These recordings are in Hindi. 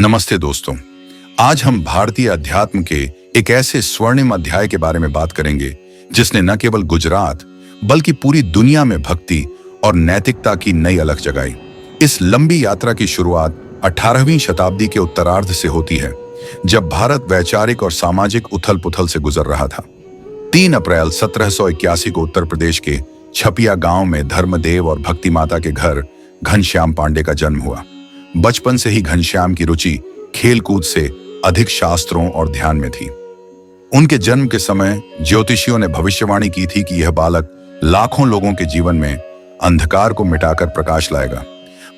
नमस्ते दोस्तों। आज हम भारतीय अध्यात्म के एक ऐसे स्वर्णिम अध्याय के बारे में बात करेंगे जिसने न केवल गुजरात बल्कि पूरी दुनिया में भक्ति और नैतिकता की नई अलख जगाई। इस लंबी यात्रा की शुरुआत 18वीं शताब्दी के उत्तरार्ध से होती है, जब भारत वैचारिक और सामाजिक उथल पुथल से गुजर रहा था। 3 अप्रैल 1781 को उत्तर प्रदेश के छपिया गांव में धर्मदेव और भक्ति माता के घर घनश्याम पांडे का जन्म हुआ। बचपन से ही घनश्याम की रुचि खेलकूद से अधिक शास्त्रों और ध्यान में थी। उनके जन्म के समय ज्योतिषियों ने भविष्यवाणी की थी कि यह बालक लाखों लोगों के जीवन में अंधकार को मिटाकर प्रकाश लाएगा।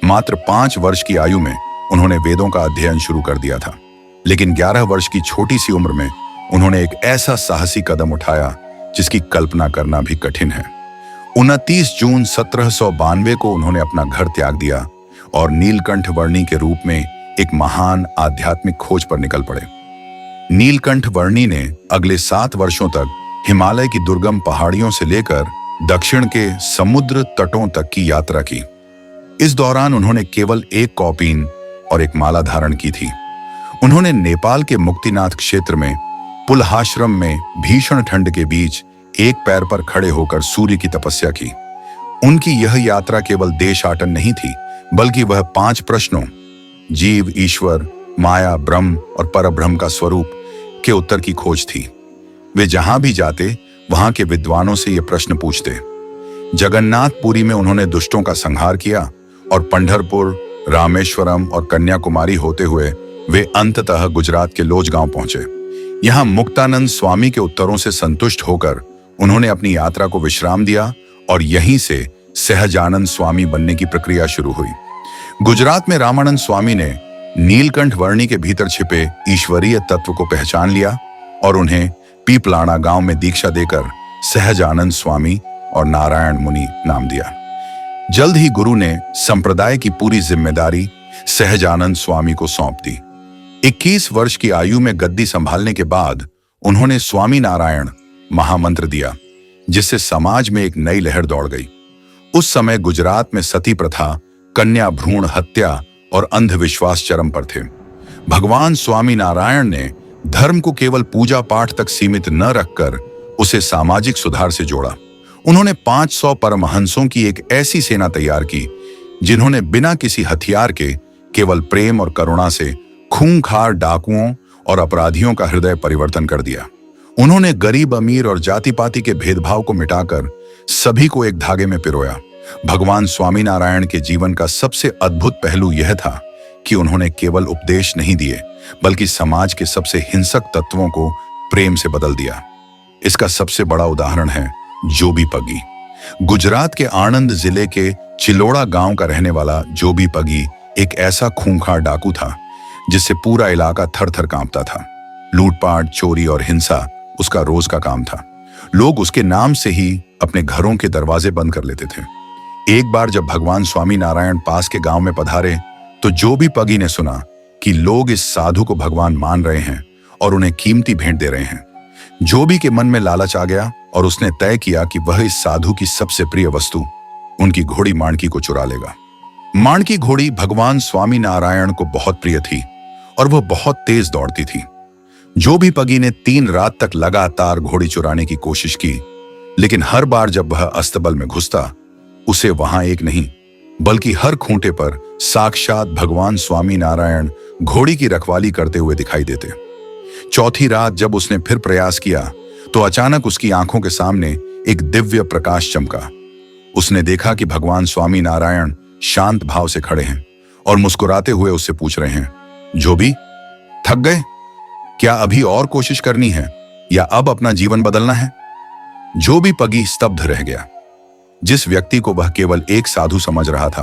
मात्र 5 वर्ष की आयु में उन्होंने वेदों का अध्ययन शुरू कर दिया था, लेकिन 11 वर्ष की छोटी सी उम्र में उन्होंने एक ऐसा साहसी कदम उठाया जिसकी कल्पना करना भी कठिन है। 29 जून 1792 को उन्होंने अपना घर त्याग दिया और नीलकंठ वर्णी के रूप में एक महान आध्यात्मिक खोज पर निकल पड़े। नीलकंठ वर्णी ने अगले 7 वर्षों तक हिमालय की दुर्गम पहाड़ियों से लेकर दक्षिण के समुद्र तटों तक की यात्रा की। इस दौरान उन्होंने केवल एक कौपीन और एक माला धारण की थी। उन्होंने नेपाल के मुक्तिनाथ क्षेत्र में पुलहाश्रम में भीषण ठंड के बीच एक पैर पर खड़े होकर सूर्य की तपस्या की। उनकी यह यात्रा केवल देशाटन नहीं थी, बल्कि वह 5 प्रश्नों जीव, ईश्वर, माया, ब्रह्म और परब्रह्म का स्वरूप के उत्तर की खोज थी। वे जहां भी जाते वहां के विद्वानों से ये प्रश्न पूछते। जगन्नाथपुरी में उन्होंने दुष्टों का संहार किया और पंढरपुर, रामेश्वरम और कन्याकुमारी होते हुए वे अंततः गुजरात के लोज गांव पहुंचे। यहां मुक्तानंद स्वामी के उत्तरों से संतुष्ट होकर उन्होंने अपनी यात्रा को विश्राम दिया और यहीं से सहजानंद स्वामी बनने की प्रक्रिया शुरू हुई। गुजरात में रामानंद स्वामी ने नीलकंठ वर्णी के भीतर छिपे ईश्वरीय तत्व को पहचान लिया और उन्हें पीपलाणा गांव में दीक्षा देकर सहजानंद स्वामी और नारायण मुनि नाम दिया। जल्द ही गुरु ने संप्रदाय की पूरी जिम्मेदारी सहजानंद स्वामी को सौंप दी। 21 वर्ष की आयु में गद्दी संभालने के बाद उन्होंने स्वामी नारायण महामंत्र दिया, जिससे समाज में एक नई लहर दौड़ गई। उस समय गुजरात में सती प्रथा, कन्या भ्रूण हत्या और अंधविश्वास चरम पर थे। भगवान स्वामी नारायण ने धर्म को केवल पूजा पाठ तक सीमित न रखकर उसे सामाजिक सुधार से जोड़ा। उन्होंने 500 परमहंसों की एक ऐसी सेना तैयार की जिन्होंने बिना किसी हथियार के केवल प्रेम और करुणा से खूंखार डाकुओं और अपराधियों का हृदय परिवर्तन कर दिया। उन्होंने गरीब अमीर और जाति पाति के भेदभाव को मिटाकर सभी को एक धागे में पिरोया। भगवान स्वामीनारायण के जीवन का सबसे अद्भुत पहलू यह था कि उन्होंने केवल उपदेश नहीं दिए, बल्कि समाज के सबसे हिंसक तत्वों को प्रेम से बदल दिया। इसका सबसे बड़ा उदाहरण है जोबी पगी। गुजरात के आणंद जिले के चिलोड़ा गांव का रहने वाला जोबी पगी एक ऐसा खूंखार डाकू था जिससे पूरा इलाका थर-थर कांपता था। लूटपाट, चोरी और हिंसा उसका रोज का काम था। लोग उसके नाम से ही अपने घरों के दरवाजे बंद कर लेते थे। एक बार जब भगवान स्वामी नारायण पास के गांव में पधारे तो जोबी पगी ने सुना कि लोग इस साधु को भगवान मान रहे हैं और उन्हें कीमती भेंट दे रहे हैं। जोबी के मन में लालच आ गया और उसने तय किया कि वह इस साधु की सबसे प्रिय वस्तु, उनकी घोड़ी माणकी को चुरा लेगा। माणकी घोड़ी भगवान स्वामी नारायण को बहुत प्रिय थी और वह बहुत तेज दौड़ती थी। जोबी पगी ने 3 रात तक लगातार घोड़ी चुराने की कोशिश की, लेकिन हर बार जब वह अस्तबल में घुसता उसे वहां एक नहीं बल्कि हर खूंटे पर साक्षात भगवान स्वामी नारायण घोड़ी की रखवाली करते हुए दिखाई देते। चौथी रात जब उसने फिर प्रयास किया तो अचानक उसकी आंखों के सामने एक दिव्य प्रकाश चमका। उसने देखा कि भगवान स्वामी नारायण शांत भाव से खड़े हैं और मुस्कुराते हुए उससे पूछ रहे हैं, जोबी, थक गए? क्या अभी और कोशिश करनी है या अब अपना जीवन बदलना है? जोबी पगी स्तब्ध रह गया। जिस व्यक्ति को वह केवल एक साधु समझ रहा था,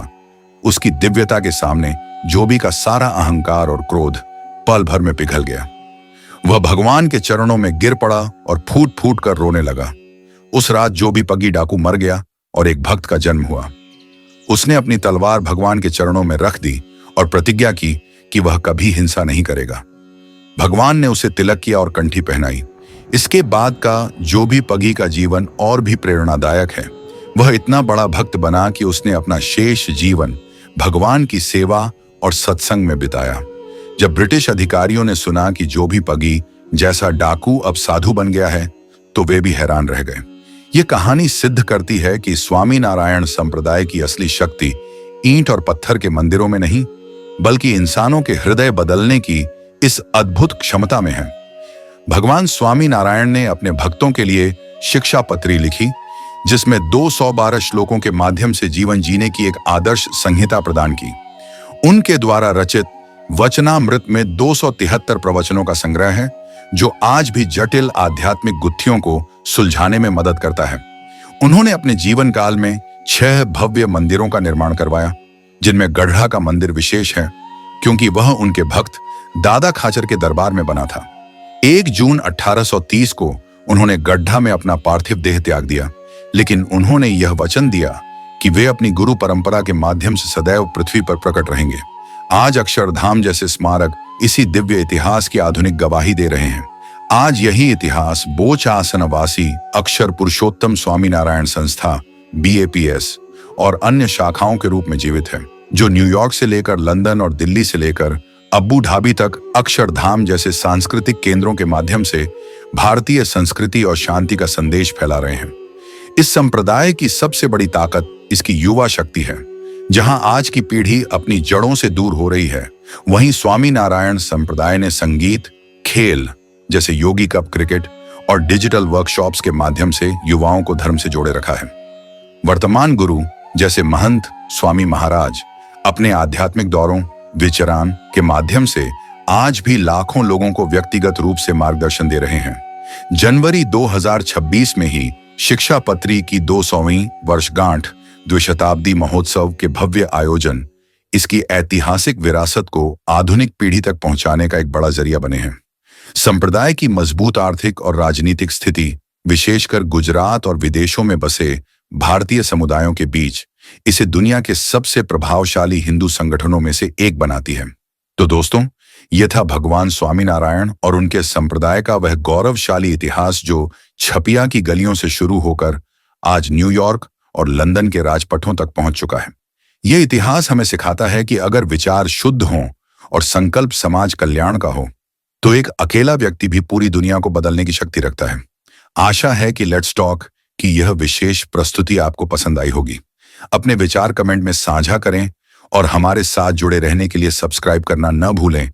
उसकी दिव्यता के सामने जोबी का सारा अहंकार और क्रोध पल भर में पिघल गया। वह भगवान के चरणों में गिर पड़ा और फूट फूट कर रोने लगा। उस रात जोबी पगी डाकू मर गया और एक भक्त का जन्म हुआ। उसने अपनी तलवार भगवान के चरणों में रख दी और प्रतिज्ञा की कि वह कभी हिंसा नहीं करेगा। भगवान ने उसे तिलक किया और कंठी पहनाई। इसके बाद का जोबी पगी का जीवन और भी प्रेरणादायक है। वह इतना बड़ा भक्त बना कि उसने अपना शेष जीवन भगवान की सेवा और सत्संग में बिताया। जब ब्रिटिश अधिकारियों ने सुना कि जो भी पगी जैसा डाकू अब साधु बन गया है, तो वे भी हैरान रह गए। ये कहानी सिद्ध करती है कि स्वामी नारायण संप्रदाय की असली शक्ति ईंट और पत्थर के मंदिरों में नहीं, बल्कि इंसानों के हृदय बदलने की इस अद्भुत क्षमता में है। भगवान स्वामी नारायण ने अपने भक्तों के लिए शिक्षा पत्री लिखी, जिसमें 212 श्लोकों के माध्यम से जीवन जीने की एक आदर्श संहिता प्रदान की। उनके द्वारा रचित वचनामृत में 273 प्रवचनों का संग्रह है, जो आज भी जटिल आध्यात्मिक गुत्थियों को सुलझाने में मदद करता है। उन्होंने अपने जीवन काल में 6 भव्य मंदिरों का निर्माण करवाया, जिनमें गढ़ा का मंदिर विशेष है क्योंकि वह उनके भक्त दादा खाचर के दरबार में बना था। 1 जून 1830 को उन्होंने गड्ढा में अपना पार्थिव देह त्याग दिया, लेकिन उन्होंने यह वचन दिया कि वे अपनी गुरु परंपरा के माध्यम से सदैव पृथ्वी पर प्रकट रहेंगे। आज अक्षरधाम जैसे स्मारक इसी दिव्य इतिहास की आधुनिक गवाही दे रहे हैं। आज यही इतिहास बोच आसनवासी अक्षर पुरुषोत्तम स्वामी नारायण संस्था BAPS और अन्य शाखाओं के रूप में जीवित है, जो न्यूयॉर्क से लेकर लंदन और दिल्ली से लेकर अब्बू धाबी तक अक्षरधाम जैसे सांस्कृतिक केंद्रों के माध्यम से भारतीय संस्कृति और शांति का संदेश फैला रहे हैं। इस संप्रदाय की सबसे बड़ी ताकत इसकी युवा शक्ति है। जहां आज की पीढ़ी अपनी जड़ों से दूर हो रही है, वहीं स्वामी नारायण संप्रदाय ने संगीत, खेल जैसे योगी कप क्रिकेट और डिजिटल वर्कशॉप्स के माध्यम से युवाओं को धर्म से जोड़े रखा है। वर्तमान गुरु जैसे महंत स्वामी महाराज अपने आध्यात्मिक दौरों, विचरान के माध्यम से आज भी लाखों लोगों को व्यक्तिगत रूप से मार्गदर्शन दे रहे हैं। जनवरी 2026 में ही शिक्षा पत्री की 200वीं वर्षगांठ द्विशताब्दी महोत्सव के भव्य आयोजन इसकी ऐतिहासिक विरासत को आधुनिक पीढ़ी तक पहुंचाने का एक बड़ा जरिया बने हैं। संप्रदाय की मजबूत आर्थिक और राजनीतिक स्थिति, विशेषकर गुजरात और विदेशों में बसे भारतीय समुदायों के बीच, इसे दुनिया के सबसे प्रभावशाली हिंदू संगठनों में से एक बनाती है। तो दोस्तों, यह था भगवान स्वामीनारायण और उनके संप्रदाय का वह गौरवशाली इतिहास जो छपिया की गलियों से शुरू होकर आज न्यूयॉर्क और लंदन के राजपथों तक पहुंच चुका है। यह इतिहास हमें सिखाता है कि अगर विचार शुद्ध हों और संकल्प समाज कल्याण का हो, तो एक अकेला व्यक्ति भी पूरी दुनिया को बदलने की शक्ति रखता है। आशा है कि लेट्स टॉक की यह विशेष प्रस्तुति आपको पसंद आई होगी। अपने विचार कमेंट में साझा करें और हमारे साथ जुड़े रहने के लिए सब्सक्राइब करना न भूलें